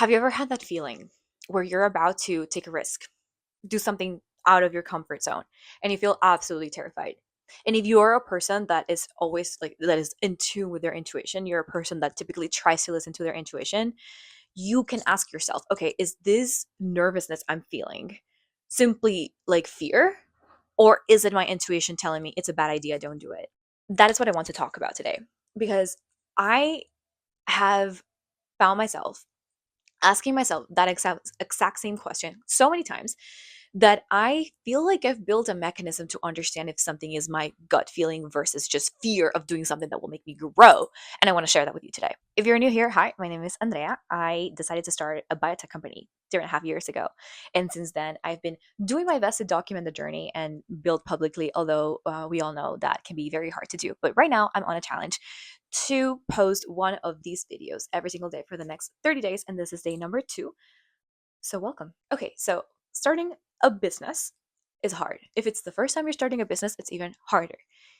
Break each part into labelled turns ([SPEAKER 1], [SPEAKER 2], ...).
[SPEAKER 1] Have you ever had that feeling where you're about to take a risk, do something out of your comfort zone, and you feel absolutely terrified? And if you're a person that is always like that is in tune with their intuition, you're a person that typically tries to listen to their intuition, you can ask yourself, okay, is this nervousness I'm feeling simply like fear? Or is it my intuition telling me it's a bad idea, don't do it? That is what I want to talk about today because I have found myself asking myself that exact same question so many times that I feel like I've built a mechanism to understand if something is my gut feeling versus just fear of doing something that will make me grow. And I want to share that with you today. If you're new here, hi, my name is Andrea. I decided to start a biotech company 3.5 years ago. And since then, I've been doing my best to document the journey and build publicly, although we all know that can be very hard to do. But right now, I'm on a challenge to post one of these videos every single day for the next 30 days. And this is day number 2. So, welcome. Okay, so starting a business is hard. If it's the first time you're starting a business, it's even harder.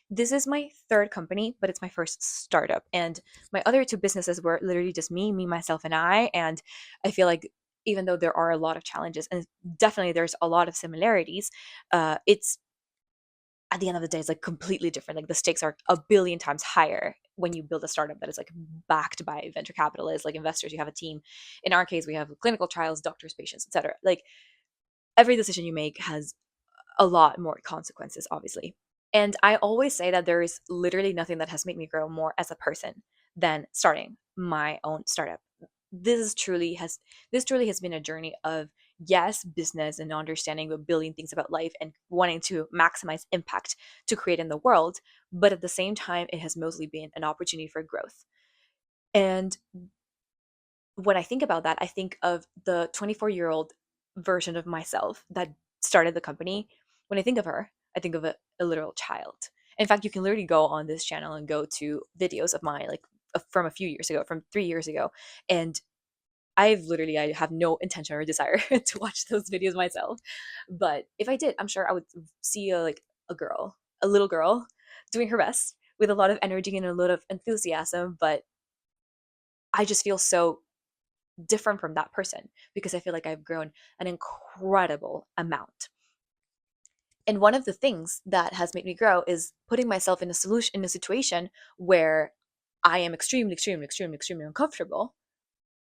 [SPEAKER 1] This is my third company, but it's my first startup. And my other two businesses were literally just me, myself, and I. And I feel like even though there are a lot of challenges, and definitely there's a lot of similarities, it's at the end of the day, it's like completely different. Like the stakes are a billion times higher when you build a startup that is like backed by venture capitalists, like investors. You have a team. In our case, we have clinical trials, doctors, patients, etc. Like every decision you make has a lot more consequences, obviously. And I always say that there is literally nothing that has made me grow more as a person than starting my own startup. This truly has been a journey of, yes, business and understanding a billion things about life and wanting to maximize impact to create in the world, but at the same time it has mostly been an opportunity for growth. And when I think about that, I think of the 24-year-old version of myself that started the company. When I think of her, I think of a literal child. In fact, you can literally go on this channel and go to videos of mine, like from a few years ago, from 3 years ago. And I have no intention or desire to watch those videos myself. But if I did, I'm sure I would see a little girl doing her best with a lot of energy and a lot of enthusiasm. But I just feel so different from that person because I feel like I've grown an incredible amount. And one of the things that has made me grow is putting myself in a situation where I am extremely, extremely, extremely, extremely uncomfortable,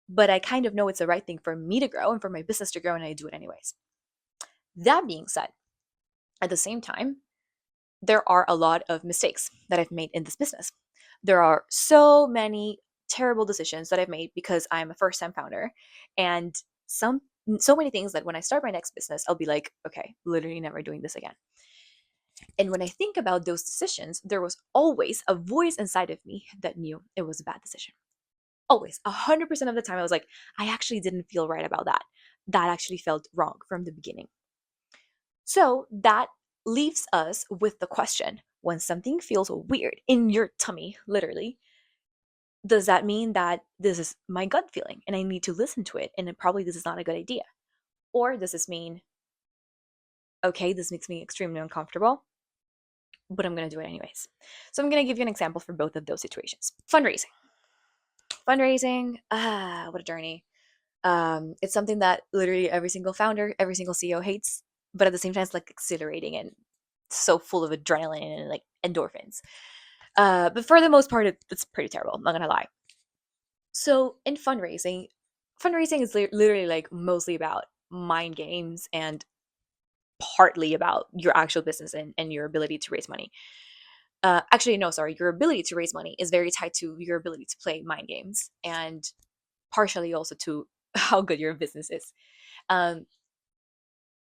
[SPEAKER 1] but I kind of know it's the right thing for me to grow and for my business to grow, and I do it anyways. That being said, at the same time, there are a lot of mistakes that I've made in this business. There are so many terrible decisions that I've made because I'm a first time founder, and some so many things that when I start my next business, I'll be like, okay, literally never doing this again. And when I think about those decisions, there was always a voice inside of me that knew it was a bad decision. Always, 100% of the time, I was like, I actually didn't feel right about that. That actually felt wrong from the beginning. So that leaves us with the question, when something feels weird in your tummy, literally, does that mean that this is my gut feeling and I need to listen to it? And probably this is not a good idea. Or does this mean, okay, this makes me extremely uncomfortable, but I'm going to do it anyways? So I'm going to give you an example for both of those situations. Fundraising. Fundraising, what a journey. It's something that literally every single founder, every single CEO hates, but at the same time, it's like exhilarating and so full of adrenaline and like endorphins. But for the most part, it's pretty terrible. I'm not gonna lie. So in fundraising is literally like mostly about mind games and partly about your actual business and your ability to raise money. Actually, no, sorry, your ability to raise money is very tied to your ability to play mind games and partially also to how good your business is. Um,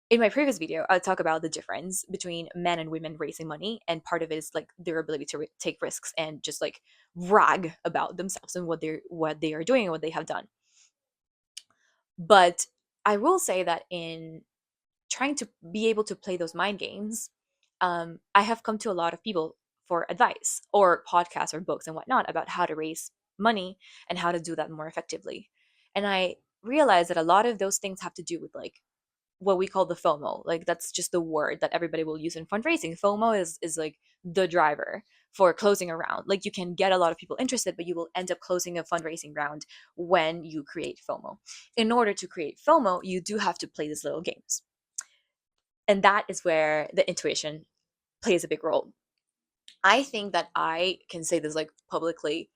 [SPEAKER 1] in my previous video, I talk about the difference between men and women raising money, and part of it is like their ability to take risks and just like brag about themselves and what they are doing and what they have done. But I will say that in trying to be able to play those mind games, I have come to a lot of people for advice or podcasts or books and whatnot about how to raise money and how to do that more effectively. And I realized that a lot of those things have to do with like what we call the FOMO. Like that's just the word that everybody will use in fundraising. FOMO is like the driver for closing a round. Like you can get a lot of people interested, but you will end up closing a fundraising round when you create FOMO. In order to create FOMO, you do have to play these little games. And that is where the intuition plays a big role. I think that I can say this like publicly.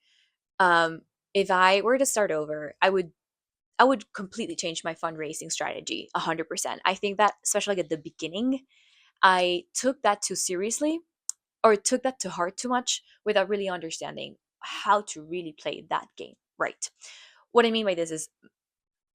[SPEAKER 1] Um, if I were to start over, I would completely change my fundraising strategy 100%. I think that especially like at the beginning, I took that too seriously or took that to heart too much without really understanding how to really play that game right. What I mean by this is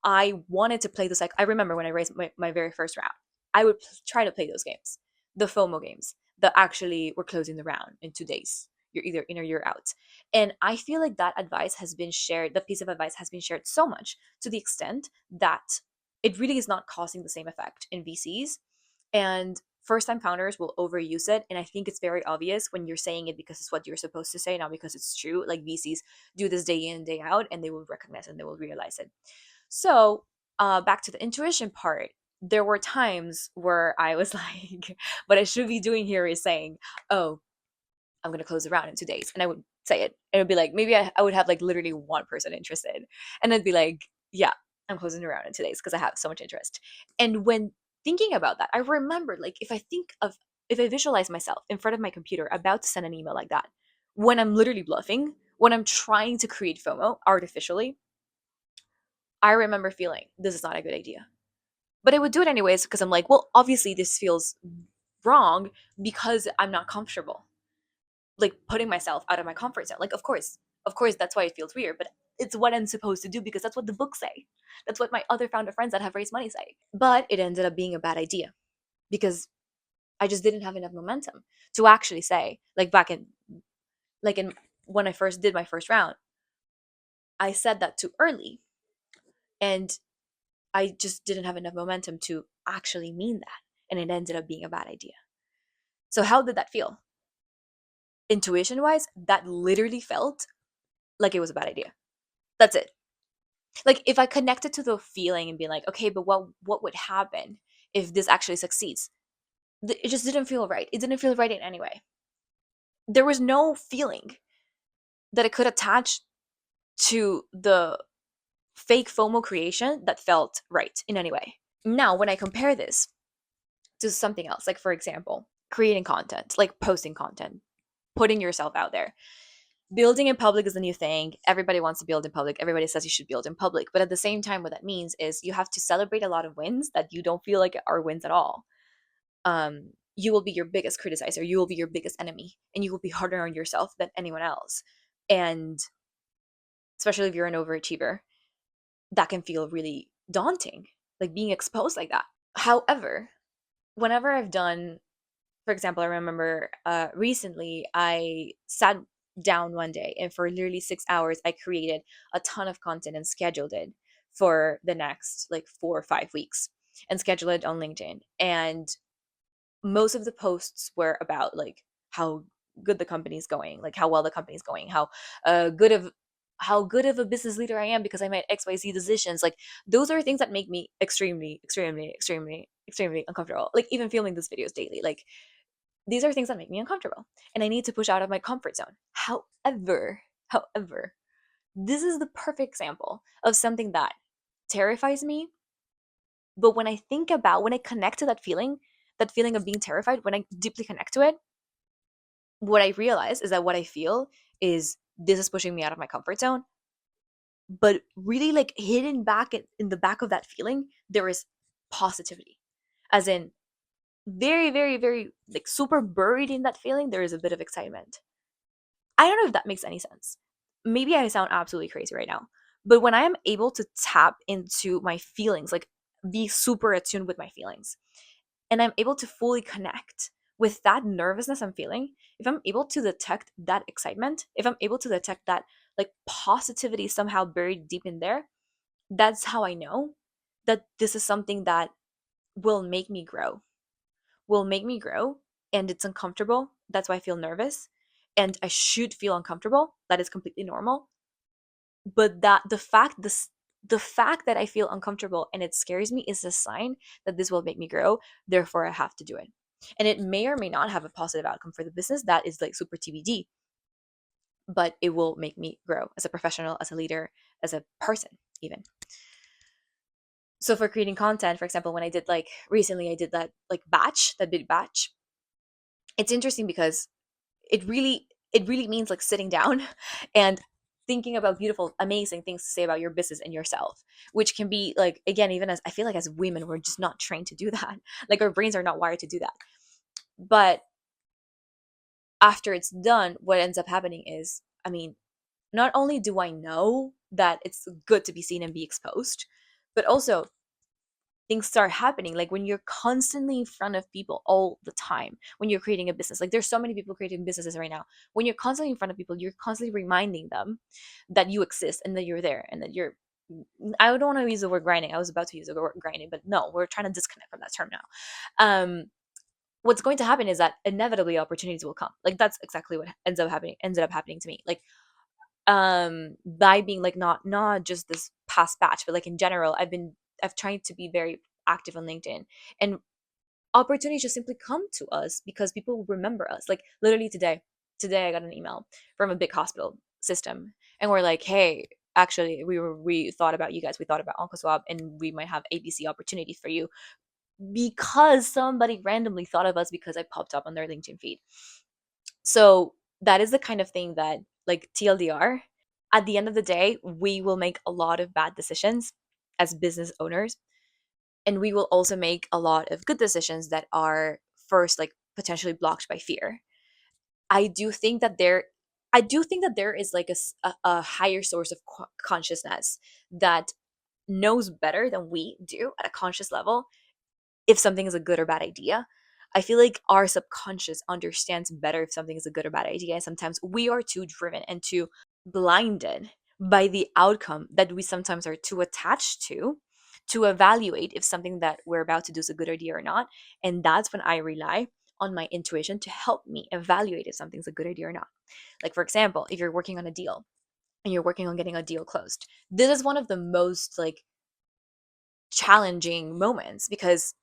[SPEAKER 1] I wanted to play this. Like I remember when I raised my very first round, I would try to play those games, the FOMO games that actually were closing the round in 2 days. You're either in or you're out. And I feel like that advice has been shared, the piece of advice has been shared so much to the extent that it really is not causing the same effect in VCs. And first time founders will overuse it. And I think it's very obvious when you're saying it because it's what you're supposed to say, not because it's true. Like VCs do this day in and day out, and they will recognize and they will realize it. So, back to the intuition part, there were times where I was like, what I should be doing here is saying, oh, I'm going to close the round in 2 days. And I would say it. And it would be like, maybe I would have like literally one person interested. And I'd be like, yeah, I'm closing the round in 2 days because I have so much interest. And when thinking about that, I remembered like, if I visualize myself in front of my computer about to send an email like that, when I'm literally bluffing, when I'm trying to create FOMO artificially, I remember feeling this is not a good idea. But I would do it anyways because I'm like, well, obviously this feels wrong because I'm not comfortable. Like putting myself out of my comfort zone. Like, of course, that's why it feels weird, but it's what I'm supposed to do because that's what the books say. That's what my other founder friends that have raised money say. But it ended up being a bad idea because I just didn't have enough momentum to actually say, like back in, like in when I first did my first round, I said that too early. And I just didn't have enough momentum to actually mean that. And it ended up being a bad idea. So, how did that feel? Intuition wise, that literally felt like it was a bad idea. That's it. Like, if I connected to the feeling and be like, okay, but what would happen if this actually succeeds? It just didn't feel right. It didn't feel right in any way. There was no feeling that I could attach to the fake FOMO creation that felt right in any way. Now, when I compare this to something else, like for example, creating content, like posting content, putting yourself out there. Building in public is the new thing. Everybody wants to build in public. Everybody says you should build in public. But at the same time, what that means is you have to celebrate a lot of wins that you don't feel like are wins at all. You will be your biggest criticizer. You will be your biggest enemy. And you will be harder on yourself than anyone else. And especially if you're an overachiever, that can feel really daunting, like being exposed like that. However, whenever I've done, for example, I remember recently I sat down one day and for literally 6 hours, I created a ton of content and scheduled it for the next like 4 or 5 weeks and scheduled it on LinkedIn. And most of the posts were about like how good the company's going, like how well the company's going, uh, good of how good of a business leader I am because I made XYZ decisions. Like those are things that make me extremely, extremely, extremely, extremely uncomfortable. Like even filming these videos daily, like these are things that make me uncomfortable and I need to push out of my comfort zone. However, this is the perfect example of something that terrifies me. But when I connect to that feeling of being terrified, when I deeply connect to it, what I realize is that what I feel is this is pushing me out of my comfort zone. But really, like hidden back in the back of that feeling, there is positivity. As in, very, very, very, like super buried in that feeling, there is a bit of excitement. I don't know if that makes any sense. Maybe I sound absolutely crazy right now. But when I am able to tap into my feelings, like be super attuned with my feelings, and I'm able to fully connect with that nervousness I'm feeling, if I'm able to detect that excitement, if I'm able to detect that like positivity somehow buried deep in there, that's how I know that this is something that will make me grow, will make me grow. And it's uncomfortable. That's why I feel nervous. And I should feel uncomfortable. That is completely normal. But that the fact this the fact that I feel uncomfortable and it scares me is a sign that this will make me grow. Therefore, I have to do it. And it may or may not have a positive outcome for the business. That is like super TBD, but it will make me grow as a professional, as a leader, as a person, even. So for creating content, for example, when I did like recently, I did that like batch, that big batch. It's interesting because it really means like sitting down and thinking about beautiful, amazing things to say about your business and yourself, which can be like, again, even as I feel like as women, we're just not trained to do that. Like our brains are not wired to do that. But after it's done, what ends up happening is, I mean, not only do I know that it's good to be seen and be exposed, but also things start happening like when you're constantly in front of people all the time when you're creating a business. Like there's so many people creating businesses right now. When you're constantly in front of people, you're constantly reminding them that you exist and that you're there and that you're, I don't want to use the word grinding. I was about to use the word grinding, but no, we're trying to disconnect from that term now. What's going to happen is that inevitably opportunities will come. Like that's exactly what ended up happening to me. Like by being like not just this past batch, but like in general, I've tried to be very active on LinkedIn, and opportunities just simply come to us because people remember us. Like literally today I got an email from a big hospital system, and we're like, hey, actually we thought about you guys, we thought about OncoSwap, and we might have ABC opportunities for you, because somebody randomly thought of us because I popped up on their LinkedIn feed. So that is the kind of thing that, like, TLDR, at the end of the day, we will make a lot of bad decisions as business owners. And we will also make a lot of good decisions that are first, like, potentially blocked by fear. I do think that there, I do think that there is like a higher source of consciousness that knows better than we do at a conscious level if something is a good or bad idea. I feel like our subconscious understands better if something is a good or bad idea. And sometimes we are too driven and too blinded by the outcome that we sometimes are too attached to evaluate if something that we're about to do is a good idea or not. And that's when I rely on my intuition to help me evaluate if something's a good idea or not. Like, for example, if you're working on a deal and you're working on getting a deal closed, this is one of the most like challenging moments because,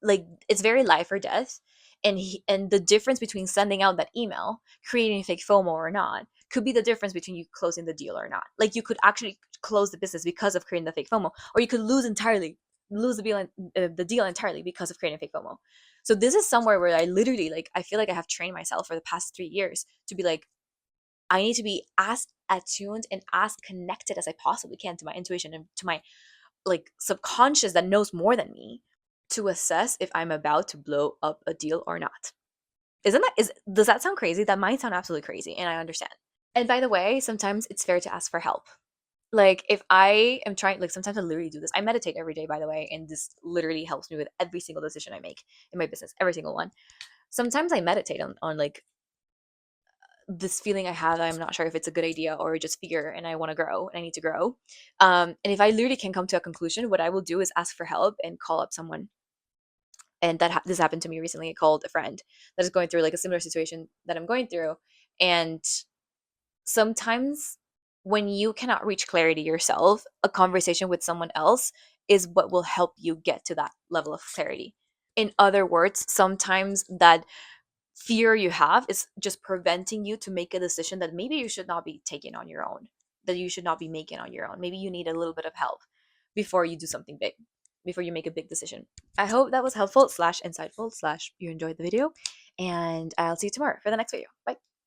[SPEAKER 1] like, it's very life or death. And the difference between sending out that email, creating fake FOMO or not, could be the difference between you closing the deal or not. Like you could actually close the business because of creating the fake FOMO, or you could lose the deal entirely because of creating fake FOMO. So this is somewhere where I literally, like, I feel like I have trained myself for the past 3 years to be like, I need to be as attuned and as connected as I possibly can to my intuition and to my, like, subconscious that knows more than me, to assess if I'm about to blow up a deal or not. Does that sound crazy? That might sound absolutely crazy, and I understand. And by the way, sometimes it's fair to ask for help. Like if I am trying, like sometimes I literally do this. I meditate every day, by the way, and this literally helps me with every single decision I make in my business, every single one. Sometimes I meditate on like this feeling I have. I'm not sure if it's a good idea or just fear, and I want to grow and I need to grow. And if I literally can come to a conclusion, what I will do is ask for help and call up someone. And this happened to me recently. I called a friend that is going through like a similar situation that I'm going through. And sometimes when you cannot reach clarity yourself, a conversation with someone else is what will help you get to that level of clarity. In other words, sometimes that fear you have is just preventing you to make a decision that maybe you should not be taking on your own, that you should not be making on your own. Maybe you need a little bit of help before you do something big, before you make a big decision. I hope that was helpful slash insightful slash you enjoyed the video, and I'll see you tomorrow for the next video. Bye.